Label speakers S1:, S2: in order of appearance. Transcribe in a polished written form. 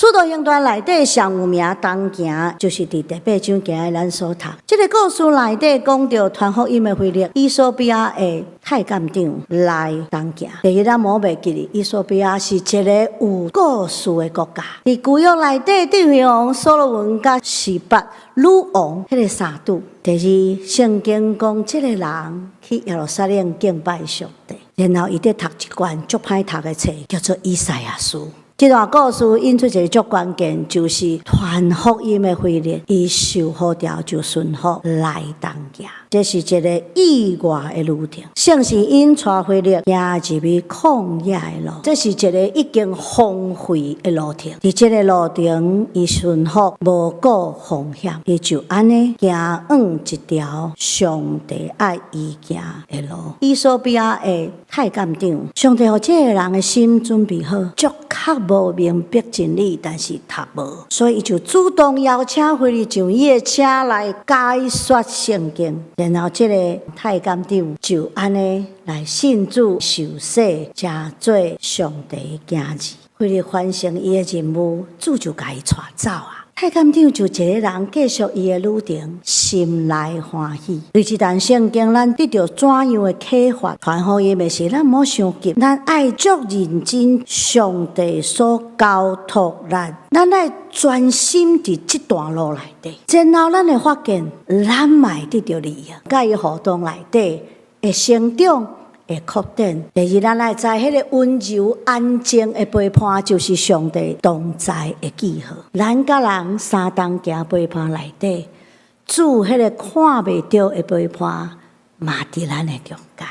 S1: 使徒行傳內底上有名東行，就是佇第八章行的咱所讀。這個故事內底講到傳福音的腓力，伊索比亞的太監長來東行。第一咱摸袂記哩，伊索比亞是一個有故事的國家。佇舊約內底，帝王所羅門甲示巴女王迄個三拄。第二，聖經講這個人去耶路撒冷敬拜上帝，然後伊在讀一卷足歹讀的冊，叫做以賽亞書。這段故事引出一個足關鍵，就是傳福音的腓力，伊受呼召就順服來東行。這是一個意外的路程，聖是因帶腓力行入去曠野的路，這是一個已經荒廢的路程。在這個路程，伊順服無顧風險，伊就安尼行一條上帝愛伊行的路。以索比亞的太監長，上帝讓這個人的心準備好，足較無明白真理，但是讀無，所以伊就主動邀請腓力上伊的車來解說聖經。然後這個太監長就安尼來信主受洗，才做上帝的兒子。腓力完成伊的任務，主就甲伊帶走啊。太監長就一個人繼續伊的旅程，心內歡喜。對這段聖經，咱得到怎樣的啟發？傳福音的是咱唔好傷急，咱愛足認真上帝所交託咱，咱愛專心佇這段路內底，然後咱會發現，咱嘛得到利益，甲伊互動內底會成長。會擴展。第二，咱來知迄個溫柔安靜的陪伴，就是上帝同在的記號。咱甲人相同行陪伴內底，主迄個看袂到的陪伴，嘛佇咱的中間。